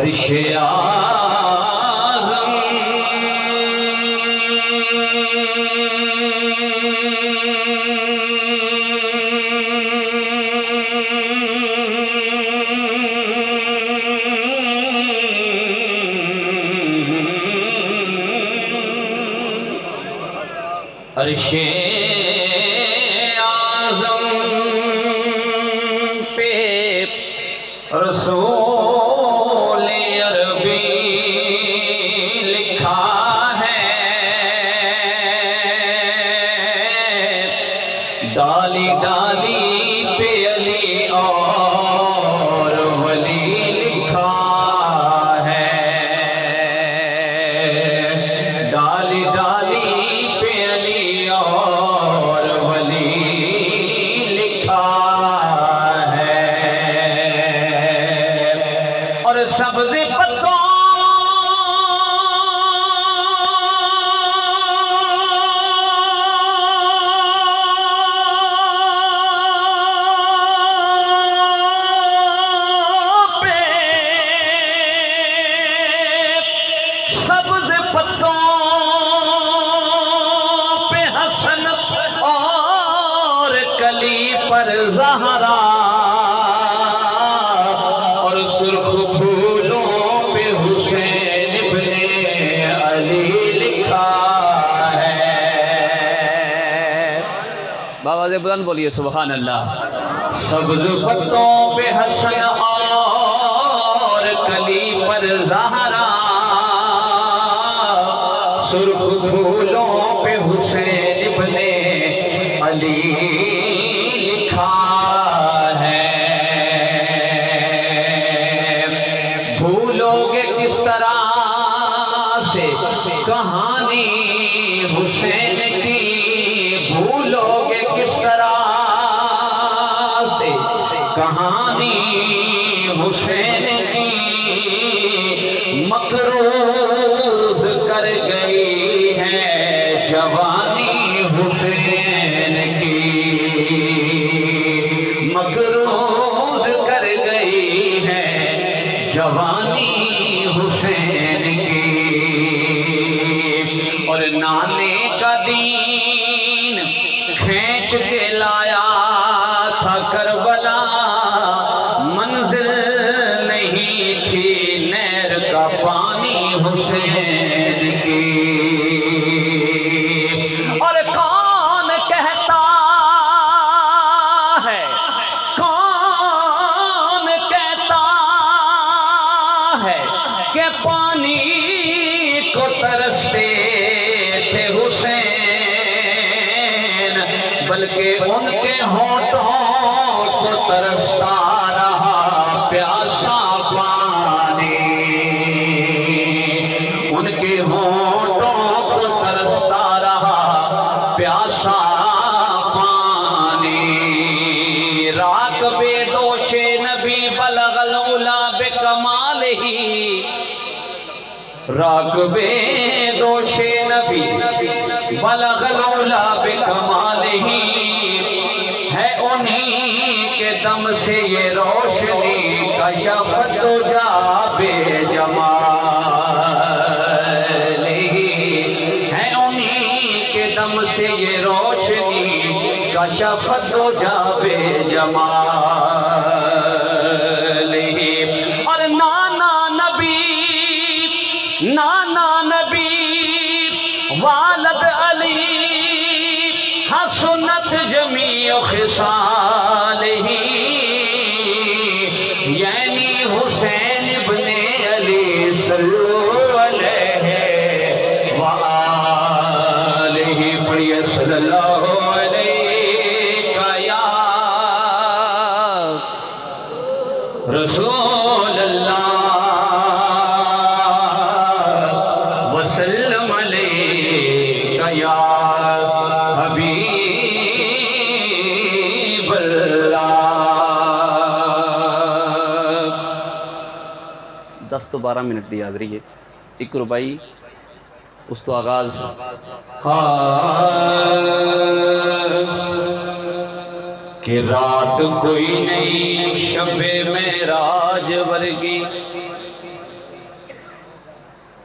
عرش اعظم عرش اعظم پہ رسول عربی لکھا ہے، ڈالی ڈالی پہ علی اور ولی لکھا ہے، ڈالی ڈالی پہ علی اور ولی لکھا ہے، اور سبز پتوں پہ حسن اور کلی پر زہرا، اور سرخ پھولوں پہ حسین ابن علی لکھا ہے۔ باواز بلند بولیے سبحان اللہ۔ سبز پتوں پہ حسن اور کلی پر زہرا، سرخ پھولوں پہ حسین ابن علی لکھا ہے۔ بھولو گے کس طرح سے کہانی حسین کی، بھولو گے کس طرح سے کہانی حسین کی، مکروز کر گئی ہے جوانی حسین کی، مکروز کر گئی ہے جوانی حسین کی، اور نانے کا دین کھینچ کے لایا تھا کربلا، منزل نہیں تھی نہر کا پانی حسین کی، اور کون کہتا ہے، کون کہتا ہے کہ پانی کو ترستے تھے حسین، بلکہ ان کے ہونٹوں کو ترستا رہا پیاسا پانی، ان کے ہونٹوں کو ترستا رہا پیاسا پانی، راکب دوش نبی بلغ العلا بکمالہ، راکب دوش نبی بلغ العلا بکمالہ، ہے انہی کے دم سے یہ روشنی کشفت دجا بے جمالہ، ہے انہی کے دم سے یہ روشنی کشفت دجا بے جمالہ، اور نانا نبی والد علی حسنت جمیع خصالہ، یعنی حسین ابن علی صلو علیہ وآلہ، پڑھئے صلی اللہ علیہ یا رسول اللہ وسلم علیہ یا حبیب اللہ۔ 10 تو 12 منٹ دی حاضری ہے، ایک ربائی اس تو آغاز کہ رات کوئی نہیں شب معراج ورگی،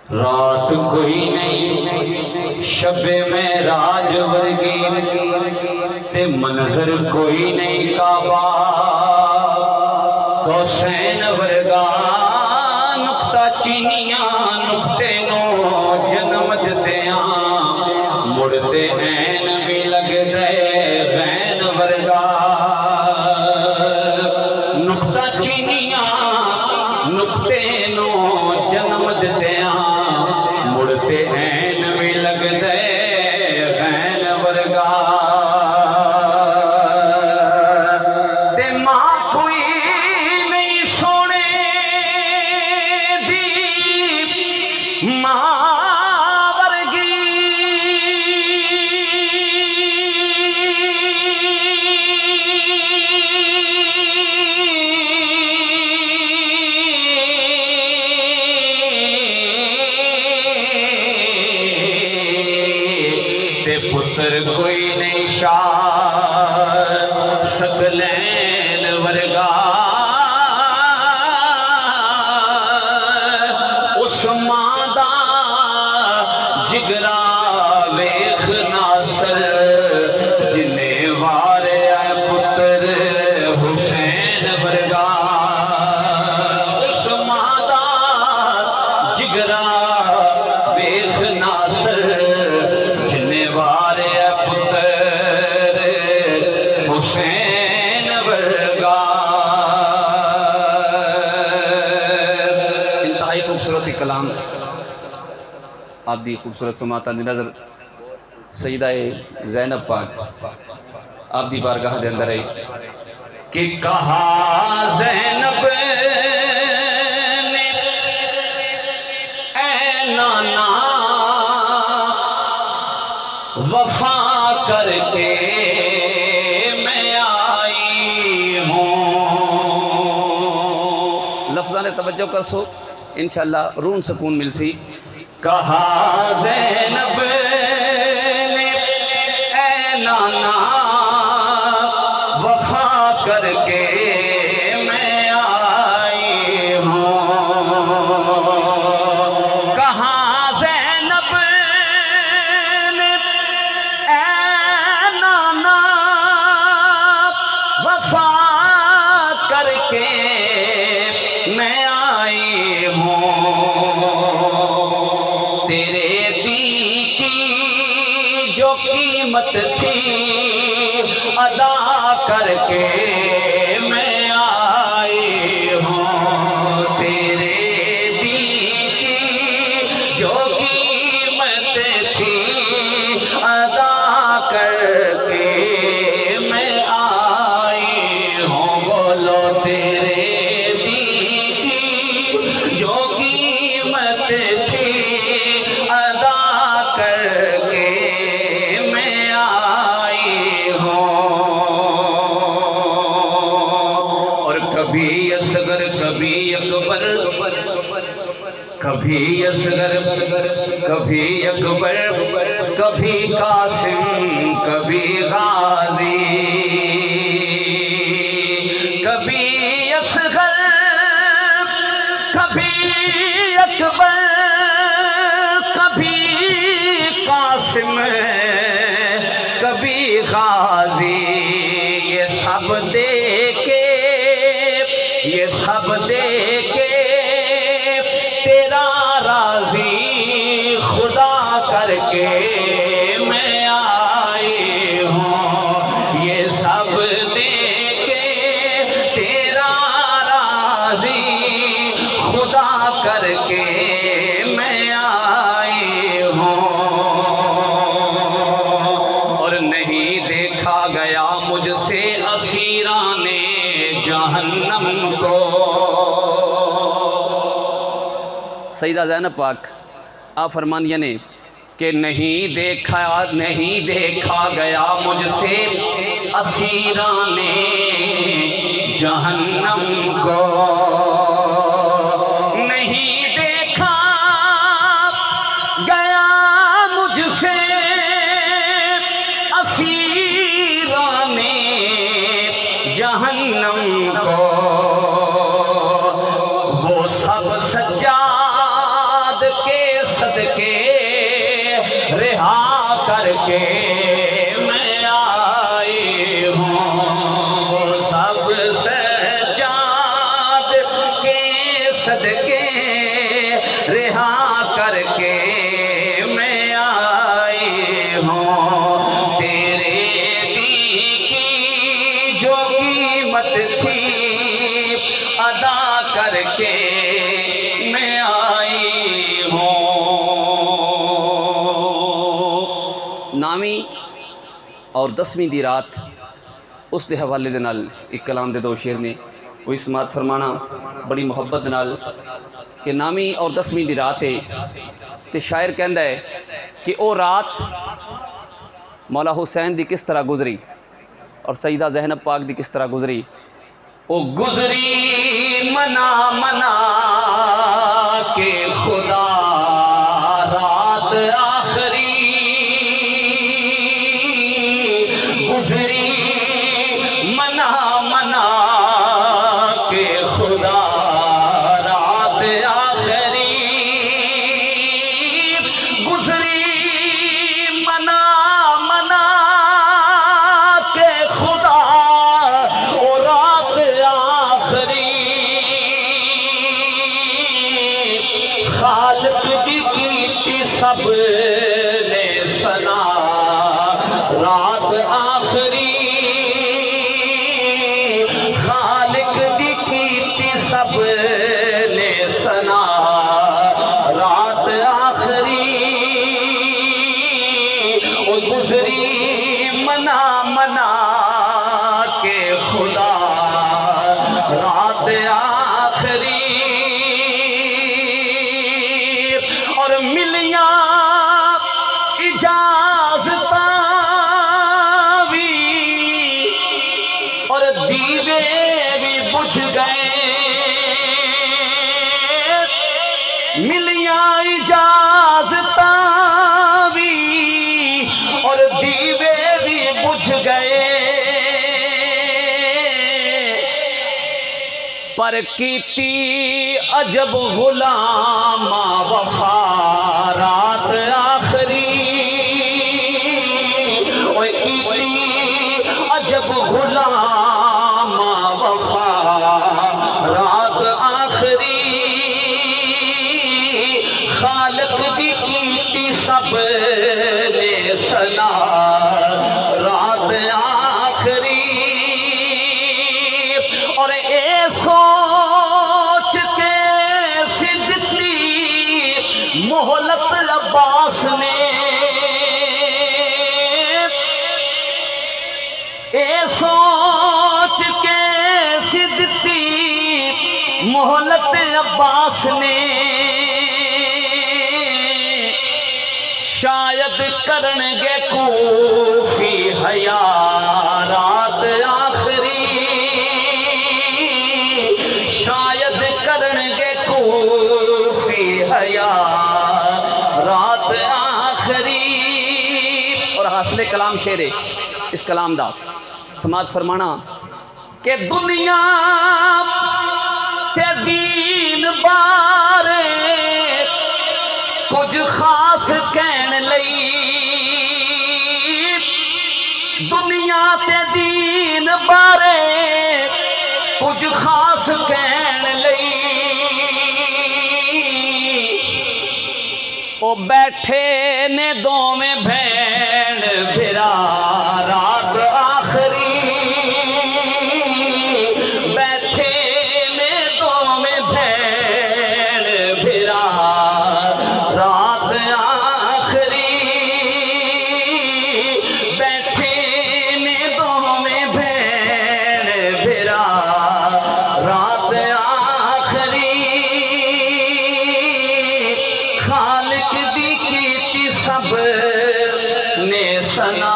رات کوئی نہیں شب معراج ورگی تے منظر کوئی نہیں کعبہ کوسین ورگا نقطہ چینیاں نقطے نو جنم دتیاں مڑتے این بھی لگ دے بین ورگا نقطہ چینیاں نقطے نو جنم دتیاں مڑتے این بھی لگ دے بین ورگا تے ماں کوئی نہیں سونے دی ماں پتر کوئی نہیں شاہ سکلین ورگا اس ماں دا جگرا ویکھ ناصر جنے وارے اے پتر حسین ورگا اس ماں دا جگرا ویکھ ناصر حسین ورگا انتہائی خوبصورت کلام آپ دی خوبصورت سماعت دی نظر سیدہ زینب پاک آپ دی بارگاہ دے اندر ہے کہ کہا زینب نے اے نانا وفا کر کے لفظانے توجہ کر سو انشاءاللہ رون سکون مل سی کہا زینب نے اے نانا وفا کر کے میں آئی ہوں کہا زینب نے اے نانا وفا کر کے میں آئی ہوں تیرے دی کی جو قیمت تھی ادا کر کے میں آئی ہوں تیرے دی کی جو قیمت تھی ادا کر کے میں آئی ہوں بولو تیرے کبھی اصغر کبھی اکبر کبھی اصغر کبھی اکبر کبھی قاسم کبھی غازی کبھی اصغر کبھی اکبر کبھی قاسم کبھی غازی یہ سب دے کے یہ سب دے کے تیرا راضی خدا کر کے میں آئی ہوں یہ سب دے کے تیرا راضی خدا کر کے میں آئی ہوں اور نہیں دیکھا گیا مجھ سے اسیران جہنم کو سیدہ زینب پاک آپ فرمانیہ نے کہ نہیں دیکھا گیا مجھ سے اسیران جہنم کو نہیں دیکھا گیا مجھ سے اسیران جہنم کو وہ سب سجاد کے صدقے رہا کر کے میں آئی ہوں، سب سجاد کے صدقے رہا کر کے میں آئی ہوں، تیرے دین کی جو قیمت تھی ادا کر کے میں آئی ہوں۔ نامی اور 10ویں دی رات اس دے حوالے دے نال ایک کلام دے دو شعر نے وہ سماعت فرمانا بڑی محبت دے نال کہ نامی اور 10ویں دی رات ہے تے شاعر کہندا ہے کہ او رات مولا حسین دی کس طرح گزری اور سیدہ زینب پاک دی کس طرح گزری۔ او گزری منا منا کے خدا رات آخری، گزری منا منا کے خدا رات آخری، گزری منا منا کے خدا او رات آخری، خالق بھی کیتی سب نے سنا رات آخری، خالق بھی کیتی سب نے سنا رات آخری، او گزری منا منا کے خدا رات آخری، اور ملیاں اجازتاں بھی اور دیوے بھی بجھ گئے، ملیاں اجازتاں بھی اور دیوے بھی بجھ گئے، پر کیتی عجب غلام وفا رات آخری، اوے کیتی عجب غلام وفا رات آخری، خالق دی کیتی سب نے سنا رات آخری، اور اے سوچ کے صدقی مہلت عباس نے، اے سوچ کے صدقی مہلت عباس نے، شاید کرن گے کوفی حیا رات آخری، شاید کرن گے کوفی حیا رات آخری، اور حاصل کلام شعر ہے اس کلام دا سماعت فرمانا کہ دنیا تے دین بارے کچھ خاص کہن لئی، دنیا تے دین بارے کچھ خاص کہن لئی، او بیٹھے نے دوویں بھین بھرا رات آخری، بیٹھے نے دوویں بھین بھرا رات آخری، بیٹھے نے دوویں بھین بھرا رات آخری، خالق دی کیتی سب نے سنا